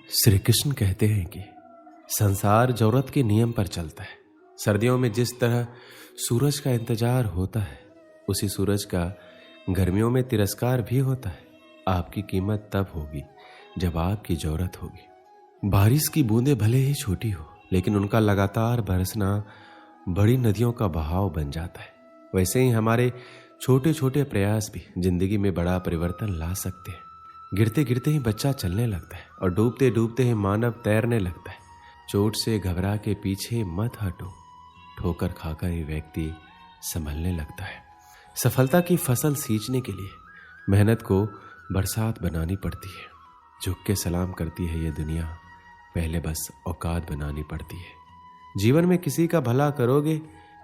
श्री कृष्ण कहते हैं कि संसार जरूरत के नियम पर चलता है। सर्दियों में जिस तरह सूरज का इंतजार होता है, उसी सूरज का गर्मियों में तिरस्कार भी होता है। आपकी कीमत तब होगी जब आपकी जरूरत होगी। बारिश की बूंदें भले ही छोटी हो, लेकिन उनका लगातार बरसना बड़ी नदियों का बहाव बन जाता है। वैसे ही हमारे छोटे छोटे प्रयास भी जिंदगी में बड़ा परिवर्तन ला सकते हैं। गिरते गिरते ही बच्चा चलने लगता है और डूबते डूबते ही मानव तैरने लगता है। चोट से घबरा के पीछे मत हटो, ठोकर खाकर ही व्यक्ति संभलने लगता है। सफलता की फसल सींचने के लिए मेहनत को बरसात बनानी पड़ती है। झुक के सलाम करती है ये दुनिया, पहले बस औकात बनानी पड़ती है। जीवन में किसी का भला करोगे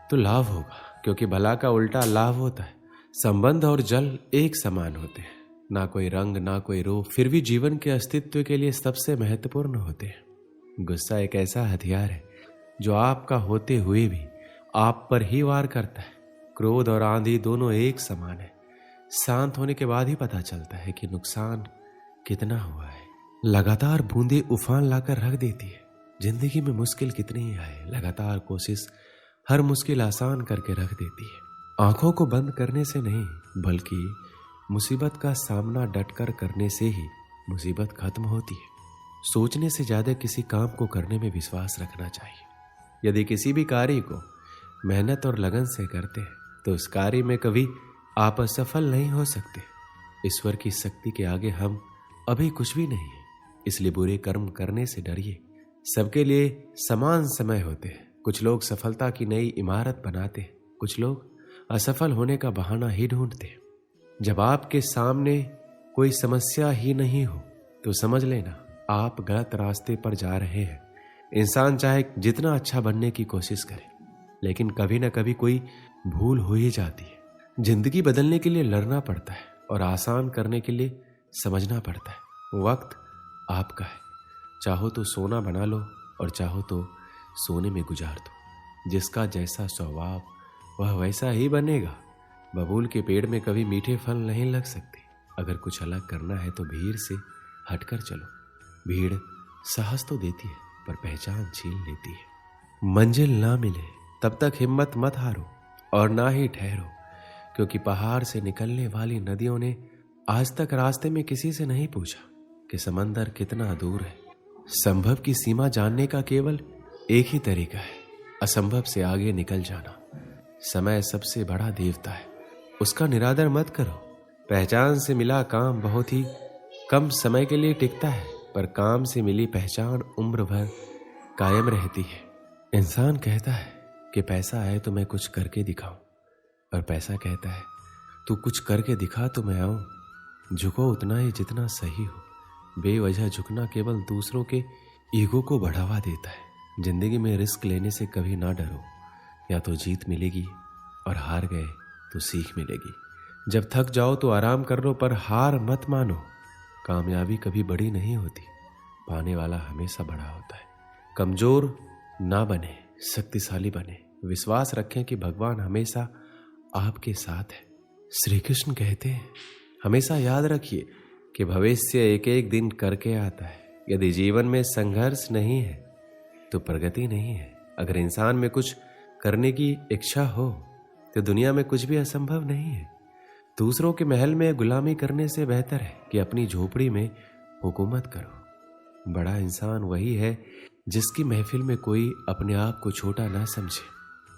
तो लाभ होगा, क्योंकि भला का उल्टा लाभ होता है। संबंध और जल एक समान होते हैं, ना कोई रंग ना कोई रूप, फिर भी जीवन के अस्तित्व के लिए सबसे महत्वपूर्ण होते हैं। गुस्सा एक ऐसा हथियार है जो आपका होते हुए भी आप पर ही वार करता है। क्रोध और आंधी दोनों एक समान है। शांत होने के बाद ही पता चलता है कि नुकसान कितना हुआ है। लगातार बूंदे उफान लाकर रख देती है। जिंदगी में मुश्किल कितनी ही आए, लगातार कोशिश हर मुश्किल आसान करके रख देती है। आंखों को बंद करने से नहीं, बल्कि मुसीबत का सामना डटकर करने से ही मुसीबत खत्म होती है। सोचने से ज्यादा किसी काम को करने में विश्वास रखना चाहिए। यदि किसी भी कार्य को मेहनत और लगन से करते हैं तो उस कार्य में कभी आप असफल नहीं हो सकते। ईश्वर की शक्ति के आगे हम अभी कुछ भी नहीं है, इसलिए बुरे कर्म करने से डरिए। सबके लिए समान समय होते हैं। कुछ लोग सफलता की नई इमारत बनाते हैं, कुछ लोग असफल होने का बहाना ही ढूंढते हैं। जब आपके सामने कोई समस्या ही नहीं हो तो समझ लेना आप गलत रास्ते पर जा रहे हैं। इंसान चाहे जितना अच्छा बनने की कोशिश करे, लेकिन कभी ना कभी कोई भूल हो ही जाती है। जिंदगी बदलने के लिए लड़ना पड़ता है और आसान करने के लिए समझना पड़ता है। वक्त आपका है, चाहो तो सोना बना लो और चाहो तो सोने में गुजार दो। जिसका जैसा स्वभाव वह वैसा ही बनेगा। बबूल के पेड़ में कभी मीठे फल नहीं लग सकते। अगर कुछ अलग करना है तो भीड़ से हटकर चलो। भीड़ साहस तो देती है पर पहचान छीन लेती है। मंजिल ना मिले तब तक हिम्मत मत हारो और ना ही ठहरो, क्योंकि पहाड़ से निकलने वाली नदियों ने आज तक रास्ते में किसी से नहीं पूछा कि समंदर कितना दूर है। संभव की सीमा जानने का केवल एक ही तरीका है, असंभव से आगे निकल जाना। समय सबसे बड़ा देवता है, उसका निरादर मत करो। पहचान से मिला काम बहुत ही कम समय के लिए टिकता है, पर काम से मिली पहचान उम्र भर कायम रहती है। इंसान कहता है कि पैसा है तो मैं कुछ करके दिखाऊं, और पैसा कहता है तू कुछ करके दिखा तो मैं आऊं। झुको उतना ही जितना सही हो। बेवजह झुकना केवल दूसरों के ईगो को बढ़ावा देता है। जिंदगी में रिस्क लेने से कभी ना डरो, या तो जीत मिलेगी और हार गए तो सीख मिलेगी। जब थक जाओ तो आराम कर लो, पर हार मत मानो। कामयाबी कभी बड़ी नहीं होती, पाने वाला हमेशा बड़ा होता है। कमजोर ना बने, शक्तिशाली बने। विश्वास रखें कि भगवान हमेशा आपके साथ है। श्री कृष्ण कहते हैं हमेशा याद रखिए कि भविष्य एक एक दिन करके आता है। यदि जीवन में संघर्ष नहीं है तो प्रगति नहीं है। अगर इंसान में कुछ करने की इच्छा हो तो दुनिया में कुछ भी असंभव नहीं है। दूसरों के महल में गुलामी करने से बेहतर है कि अपनी झोपड़ी में हुकूमत करो। बड़ा इंसान वही है जिसकी महफिल में कोई अपने आप को छोटा ना समझे।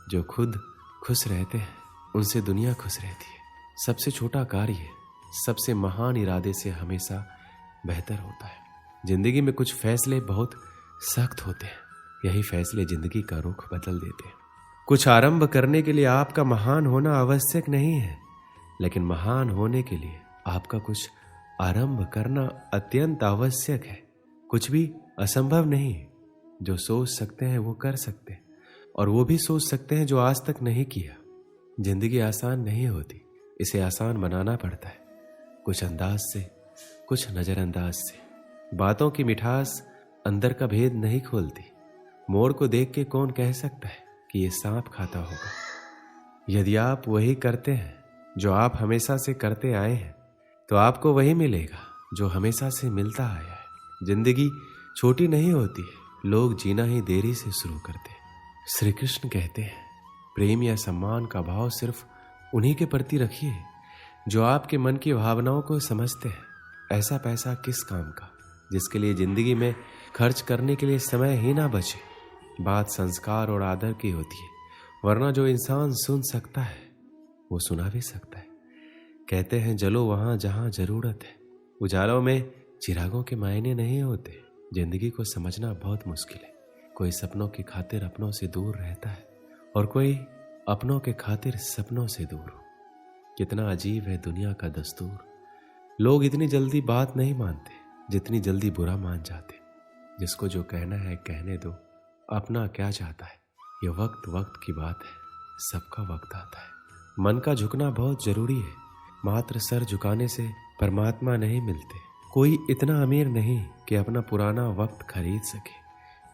जो खुद खुश रहते हैं उनसे दुनिया खुश रहती है। सबसे छोटा कार्य सबसे महान इरादे से हमेशा बेहतर होता है। जिंदगी में कुछ फैसले बहुत सख्त होते हैं, यही फैसले जिंदगी का रुख बदल देते हैं। कुछ आरंभ करने के लिए आपका महान होना आवश्यक नहीं है, लेकिन महान होने के लिए आपका कुछ आरंभ करना अत्यंत आवश्यक है। कुछ भी असंभव नहीं है। जो सोच सकते हैं वो कर सकते हैं, और वो भी सोच सकते हैं जो आज तक नहीं किया। जिंदगी आसान नहीं होती, इसे आसान बनाना पड़ता है। कुछ अंदाज से, कुछ नजरअंदाज से। बातों की मिठास अंदर का भेद नहीं खोलती। मोर को देख के कौन कह सकता है कि ये सांप खाता होगा। यदि आप वही करते हैं जो आप हमेशा से करते आए हैं, तो आपको वही मिलेगा जो हमेशा से मिलता आया है। जिंदगी छोटी नहीं होती, लोग जीना ही देरी से शुरू करते। श्री कृष्ण कहते हैं, प्रेम या सम्मान का भाव सिर्फ उन्हीं के प्रति रखिए जो आपके मन की भावनाओं को समझते हैं। ऐसा पैसा किस काम का जिसके लिए जिंदगी में खर्च करने के लिए समय ही ना बचे। बात संस्कार और आदर की होती है, वरना जो इंसान सुन सकता है वो सुना भी सकता है। कहते हैं जलो वहां जहां जरूरत है। उजालों में चिरागों के मायने नहीं होते। जिंदगी को समझना बहुत मुश्किल है। कोई सपनों की खातिर अपनों से दूर रहता है और कोई अपनों के खातिर सपनों से दूर। कितना अजीब है दुनिया का दस्तूर। लोग इतनी जल्दी बात नहीं मानते जितनी जल्दी बुरा मान जाते। जिसको जो कहना है कहने दो, अपना क्या चाहता है ये वक्त वक्त की बात है, सबका वक्त आता है। मन का झुकना बहुत जरूरी है, मात्र सर झुकाने से परमात्मा नहीं मिलते। कोई इतना अमीर नहीं कि अपना पुराना वक्त खरीद सके,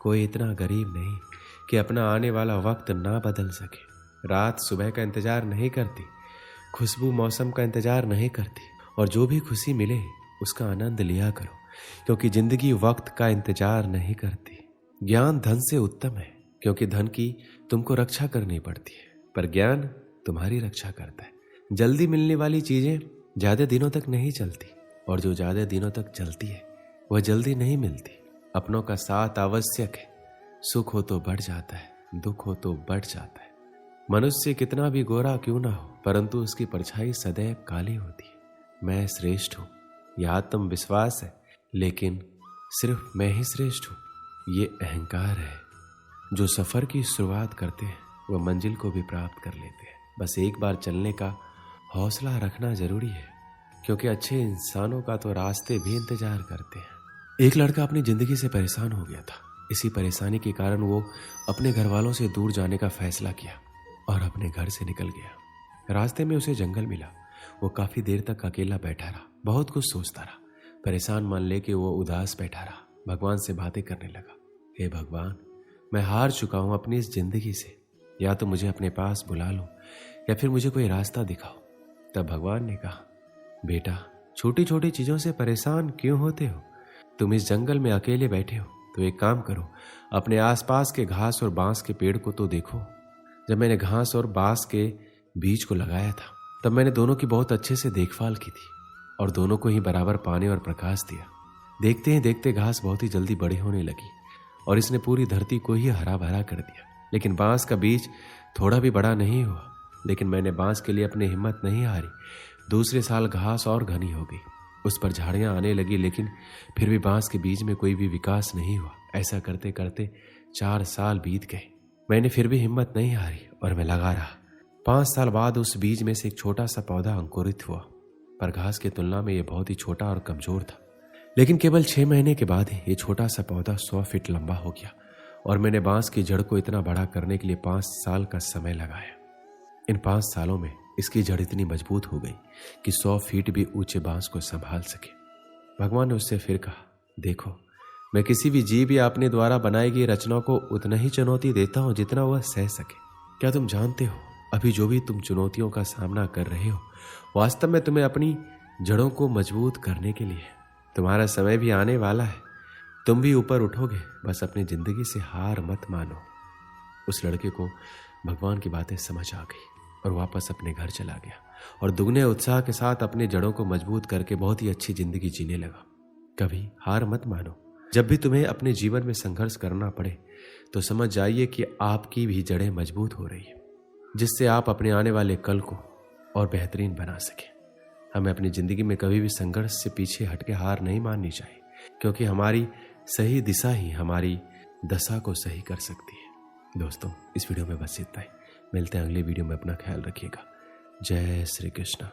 कोई इतना गरीब नहीं कि अपना आने वाला वक्त ना बदल सके। रात सुबह का इंतजार नहीं करती, खुशबू मौसम का इंतजार नहीं करती, और जो भी खुशी मिले उसका आनंद लिया करो, क्योंकि जिंदगी वक्त का इंतजार नहीं करती। ज्ञान धन से उत्तम है, क्योंकि धन की तुमको रक्षा करनी पड़ती है, पर ज्ञान तुम्हारी रक्षा करता है। जल्दी मिलने वाली चीजें ज्यादा दिनों तक नहीं चलती, और जो ज्यादा दिनों तक चलती है वह जल्दी नहीं मिलती। अपनों का साथ आवश्यक है, सुख हो तो बढ़ जाता है, दुख हो तो बढ़ जाता है। मनुष्य कितना भी गोरा क्यों ना हो, परंतु उसकी परछाई सदैव काली होती है। मैं श्रेष्ठ हूँ यह आत्मविश्वास है, लेकिन सिर्फ मैं ही श्रेष्ठ हूँ ये अहंकार है। जो सफर की शुरुआत करते हैं वह मंजिल को भी प्राप्त कर लेते हैं। बस एक बार चलने का हौसला रखना जरूरी है, क्योंकि अच्छे इंसानों का तो रास्ते भी इंतजार करते हैं। एक लड़का अपनी जिंदगी से परेशान हो गया था। इसी परेशानी के कारण वो अपने घर वालों से दूर जाने का फैसला किया और अपने घर से निकल गया। रास्ते में उसे जंगल मिला। वो काफी देर तक अकेला बैठा रहा, बहुत कुछ सोचता रहा। परेशान मन लेके वो उदास बैठा रहा। भगवान से बातें करने लगा, हे भगवान, मैं हार चुका हूं अपनी इस जिंदगी से। या तो मुझे अपने पास बुला लो या फिर मुझे कोई रास्ता दिखाओ। तब भगवान ने कहा, बेटा, छोटी छोटी चीजों से परेशान क्यों होते हो? तुम इस जंगल में अकेले बैठे हो तो एक काम करो, अपने आसपास के घास और बांस के पेड़ को तो देखो। जब मैंने घास और बांस के बीज को लगाया था तब मैंने दोनों की बहुत अच्छे से देखभाल की थी और दोनों को ही बराबर पानी और प्रकाश दिया। देखते ही देखते घास बहुत ही जल्दी बड़ी होने लगी और इसने पूरी धरती को ही हरा भरा कर दिया। लेकिन बांस का बीज थोड़ा भी बड़ा नहीं हुआ। लेकिन मैंने बांस के लिए अपनी हिम्मत नहीं हारी। दूसरे साल घास और घनी हो गई, उस पर झाड़ियां आने लगी, लेकिन फिर भी बांस के बीज में कोई भी विकास नहीं हुआ। ऐसा करते करते 4 साल बीत गए। मैंने फिर भी हिम्मत नहीं हारी और मैं लगा रहा। 5 साल बाद उस बीज में से एक छोटा सा पौधा अंकुरित हुआ, पर घास की तुलना में यह बहुत ही छोटा और कमजोर था। लेकिन केवल 6 महीने के बाद ही ये छोटा सा पौधा 100 फीट लंबा हो गया और मैंने बांस की जड़ को इतना बड़ा करने के लिए 5 साल का समय लगाया। इन 5 सालों में इसकी जड़ इतनी मजबूत हो गई कि 100 फीट भी ऊंचे बांस को संभाल सके। भगवान ने उससे फिर कहा, देखो, मैं किसी भी जीव या अपने द्वारा बनाई गई रचना को उतना ही चुनौती देता हूं जितना वह सह सके। क्या तुम जानते हो, अभी जो भी तुम चुनौतियों का सामना कर रहे हो, वास्तव में तुम्हें अपनी जड़ों को मजबूत करने के लिए। तुम्हारा समय भी आने वाला है, तुम भी ऊपर उठोगे। बस अपनी जिंदगी से हार मत मानो। उस लड़के को भगवान की बातें समझ आ गई और वापस अपने घर चला गया और दुगने उत्साह के साथ अपने जड़ों को मजबूत करके बहुत ही अच्छी जिंदगी जीने लगा। कभी हार मत मानो। जब भी तुम्हें अपने जीवन में संघर्ष करना पड़े तो समझ जाइए कि आपकी भी जड़ें मजबूत हो रही है, जिससे आप अपने आने वाले कल को और बेहतरीन बना सकें। हमें अपनी जिंदगी में कभी भी संघर्ष से पीछे हटके हार नहीं माननी चाहिए, क्योंकि हमारी सही दिशा ही हमारी दशा को सही कर सकती है। दोस्तों, इस वीडियो में बस इतना ही। मिलते हैं अगले वीडियो में। अपना ख्याल रखिएगा। जय श्री कृष्ण।